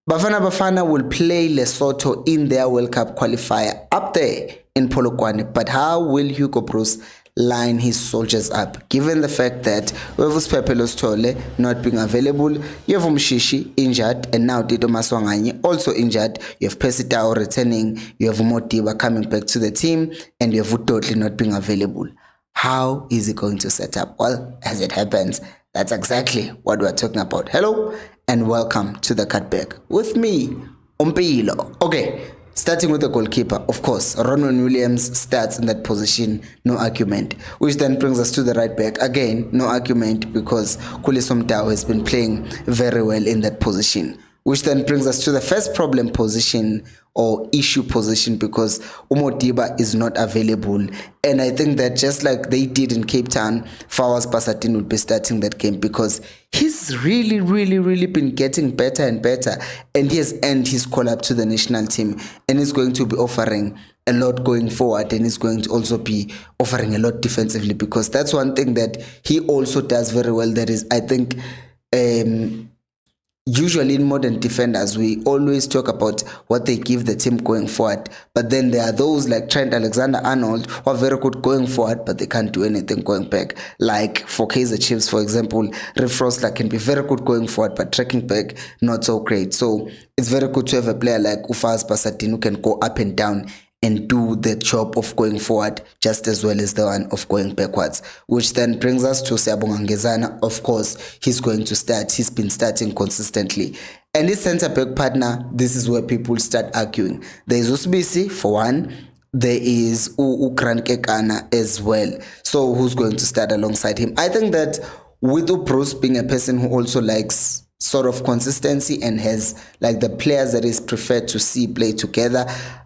Bafana will play Lesotho in their World Cup qualifier up there in Polokwane. But how will Hugo Bruce line his soldiers up, given the fact that we have Uspepelos Tole not being available, you have Umshishi injured, and now Tito Maswanganyi also injured, you have Pesitao returning, you have Motiba coming back to the team, and you have Utotli not being available. How is he going to set up? Well, as it happens, that's exactly what we're talking about. Hello and welcome to the Cutback with me, Umpilo. Okay, starting with the goalkeeper, of course, Ronwen Williams starts in that position, no argument. Which then brings us to the right back. Again, no argument because Kulisom Tao has been playing very well in that position. Which then brings us to the first problem position or issue position because Umodiba is not available. And I think that just like they did in Cape Town, Fawaz Basatin would be starting that game because he's really been getting better and better. And he has earned his call up to the national team and he's going to be offering a lot going forward, and he's going to also be offering a lot defensively because that's one thing that he also does very well. That is, I think, usually in modern defenders, we always talk about what they give the team going forward. But then there are those like Trent Alexander-Arnold who are very good going forward, but they can't do anything going back. Like for Kaizer Chiefs, for example, Riff Rosler can be very good going forward, but tracking back, not so great. So it's very good to have a player like Ufaz Basatin who can go up and down and do the job of going forward just as well as the one of going backwards, which then brings us to Siyabonga Ngezana. Of course, he's going to start. He's been starting consistently. And his centre-back partner, this is where people start arguing. There is Usbisi, for one. There is Ukran Kekana as well. So who's going to start alongside him? I think that with Bruce being a person who also likes sort of consistency and has like the players that is preferred to see play together.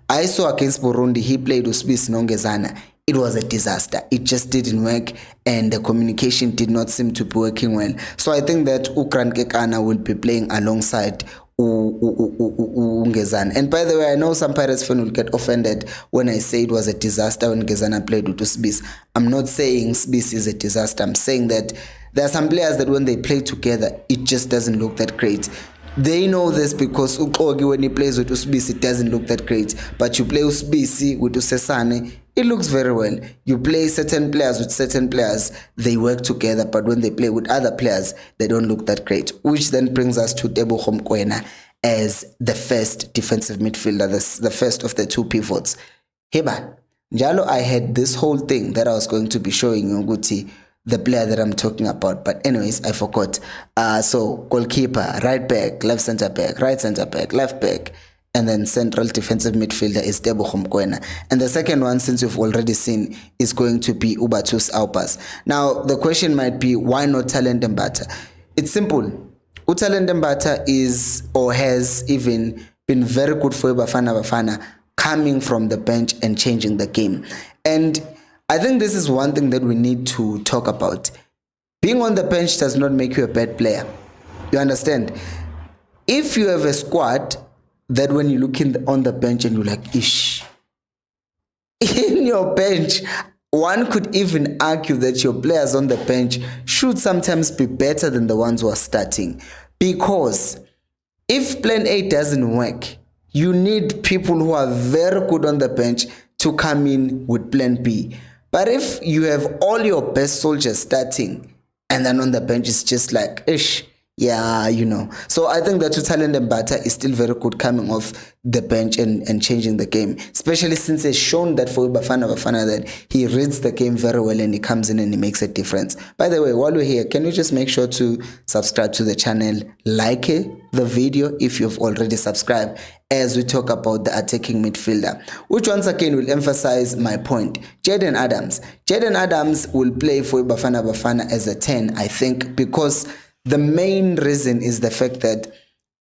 I saw against Burundi, he played Usbisi Nongezana. It was a disaster. It just didn't work and the communication did not seem to be working well. So I think that Ukran Kekana will be playing alongside Ngezana. And by the way, I know some Pirates fans will get offended when I say it was a disaster when Ngezana played with Usbisi. I'm not saying Usbisi is a disaster. I'm saying that there are some players that when they play together, it just doesn't look that great. They know this because Ukogi, when he plays with Usbisi, it doesn't look that great. But you play Usbisi with Usesane, it looks very well. You play certain players with certain players, they work together. But when they play with other players, they don't look that great. Which then brings us to Teboho Mokoena as the first defensive midfielder, the first of the two pivots. Heba, Njalo, I had this whole thing that I was going to be showing you, Guti, the player that I'm talking about, but anyways, I forgot. So goalkeeper, right back, left center back, right center back, left back, and then central defensive midfielder is Teboho Mokoena. And the second one, since you've already seen, is going to be Ubatus Aupas. Now, the question might be, why not Talent Mbata? It's simple. Talent Mbata is or has even been very good for Bafana coming from the bench and changing the game. And I think this is one thing that we need to talk about. Being on the bench does not make you a bad player. You understand? If you have a squad that when you look on the bench and you're like, ish, in your bench, one could even argue that your players on the bench should sometimes be better than the ones who are starting. Because if plan A doesn't work, you need people who are very good on the bench to come in with plan B. But if you have all your best soldiers starting and then on the bench it's just like, ish, yeah, you know. So I think that Talent Mbata is still very good coming off the bench and changing the game, especially since it's shown that for Bafana that he reads the game very well and he comes in and he makes a difference. By the way, while we're here, can you just make sure to subscribe to the channel, like the video if you've already subscribed, as we talk about the attacking midfielder, which once again will emphasize my point. Jaden Adams will play for Bafana as a 10, I think, because the main reason is the fact that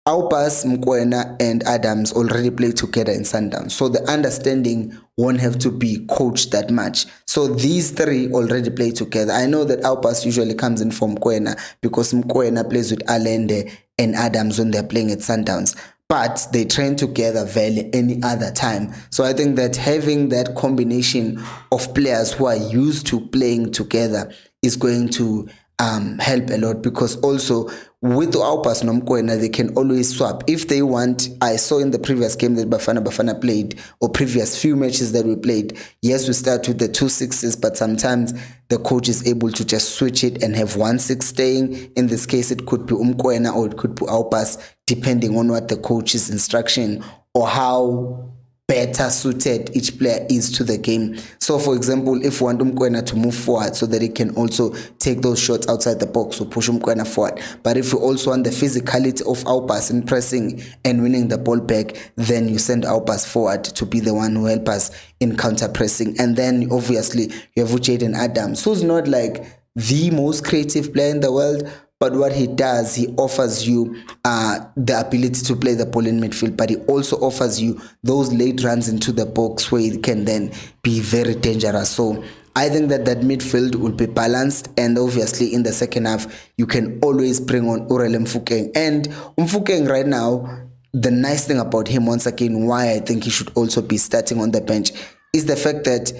Aupas, Mokoena, and Adams already play together in Sundowns. So the understanding won't have to be coached that much. So these three already play together. I know that Aupas usually comes in from Mokoena because Mokoena plays with Allende and Adams when they're playing at Sundowns. But they train together very any other time. So I think that having that combination of players who are used to playing together is going to help a lot, because also with Aupas Nomkoena, they can always swap if they want. I saw in the previous game that Bafana played, or previous few matches that we played, yes, we start with the 2 6s, but sometimes the coach is able to just switch it and have 1 6 staying. In this case, it could be Umkoena or it could be Aupas, depending on what the coach's instruction or how better suited each player is to the game. So for example, if we want Umkwena to move forward so that he can also take those shots outside the box, so push Umkwena forward. But if you also want the physicality of Aupas in pressing and winning the ball back, then you send Aupas forward to be the one who help us in counter pressing. And then obviously you have Jaden Adams, who's not like the most creative player in the world, but what he does, he offers you the ability to play the ball in midfield, but he also offers you those late runs into the box where he can then be very dangerous. So I think that midfield will be balanced, and obviously in the second half, you can always bring on Aurel Mfukeng. And Mfukeng right now, the nice thing about him, once again, why I think he should also be starting on the bench, is the fact that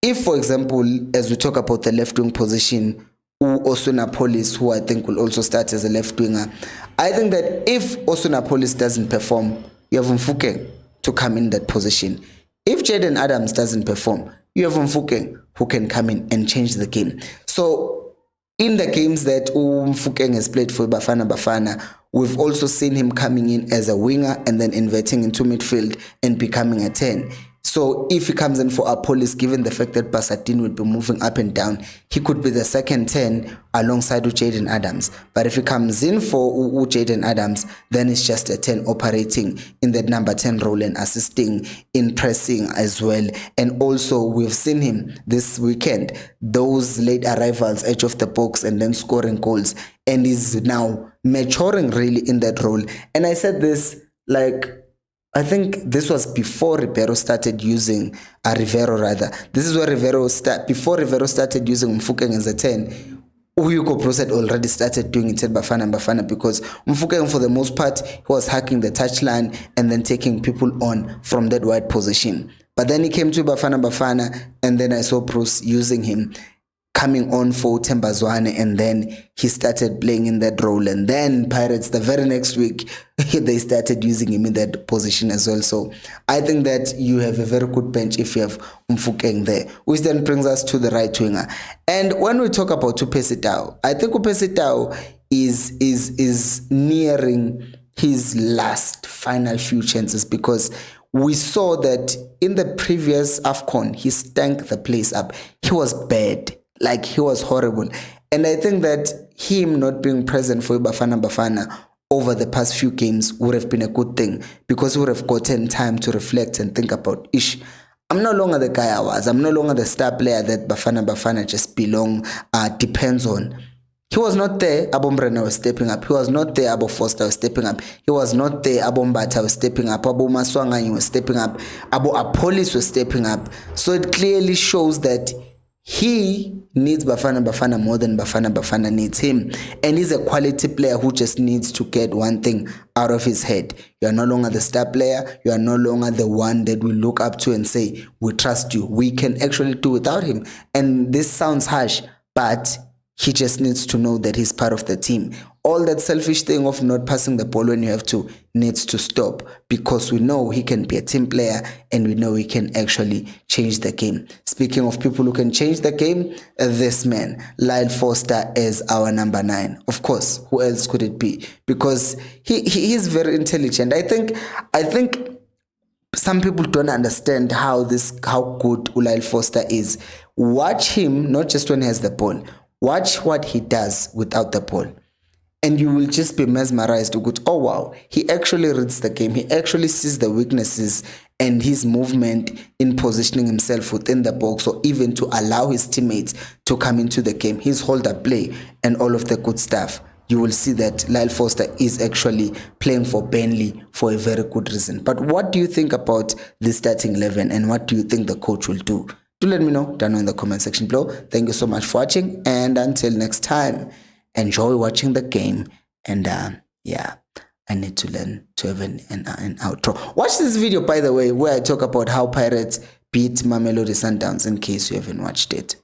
if, for example, as we talk about the left wing position, Osunapolis, who I think will also start as a left winger, I think that if Osunapolis doesn't perform, you have Mfukeng to come in that position. If Jaden Adams doesn't perform, you have Mfukeng who can come in and change the game. So in the games that Mfukeng has played for Bafana, we've also seen him coming in as a winger and then inverting into midfield and becoming a 10. So if he comes in for Apolis, given the fact that Basadin will be moving up and down, he could be the second 10 alongside Jaden Adams. But if he comes in for Jaden Adams, then it's just a 10 operating in that number 10 role and assisting in pressing as well. And also we've seen him this weekend, those late arrivals, edge of the box and then scoring goals. And he's now maturing really in that role. And I said this, like, I think this was before Ribeiro started using Rivero rather. This is where before Rivero started using Mfukeng as a 10, Hugo Bros had already started doing it at Bafana because Mfukeng, for the most part, he was hacking the touchline and then taking people on from that wide position. But then he came to Bafana, and then I saw Bruce using him, coming on for Tembazwane, and then he started playing in that role. And then Pirates, the very next week, they started using him in that position as well. So I think that you have a very good bench if you have Mfukeng there, which then brings us to the right winger. And when we talk about Tupesitao, I think Tupesitao is nearing his last final few chances, because we saw that in the previous AFCON, he stank the place up. He was bad. Like, he was horrible. And I think that him not being present for Bafana over the past few games would have been a good thing, because he would have gotten time to reflect and think about, I'm no longer the guy I was. I'm no longer the star player that Bafana just depends on. He was not there. Abombrena was stepping up. He was not there. Abo Foster was stepping up. He was not there. Abombata was stepping up. Abo Maswanganyi was stepping up. Abo Apolis was stepping up. So it clearly shows that he needs Bafana more than Bafana needs him. And he's a quality player who just needs to get one thing out of his head. You are no longer the star player. You are no longer the one that we look up to and say, we trust you. We can actually do without him. And this sounds harsh, but he just needs to know that he's part of the team. All that selfish thing of not passing the ball when you have to needs to stop, because we know he can be a team player and we know he can actually change the game. Speaking of people who can change the game, this man, Lyle Foster, is our number 9. Of course, who else could it be? Because he is very intelligent. I think some people don't understand how good Lyle Foster is. Watch him, not just when he has the ball. Watch what he does without the ball. And you will just be mesmerized. Oh wow, he actually reads the game. He actually sees the weaknesses and his movement in positioning himself within the box, or even to allow his teammates to come into the game. His hold-up play and all of the good stuff. You will see that Lyle Foster is actually playing for Burnley for a very good reason. But what do you think about the starting 11, and what do you think the coach will do? Do let me know down in the comment section below. Thank you so much for watching, and until next time, enjoy watching the game. And yeah, I need to learn to have an outro. Watch this video, by the way, where I talk about how Pirates beat Mamelodi Sundowns, in case you haven't watched it.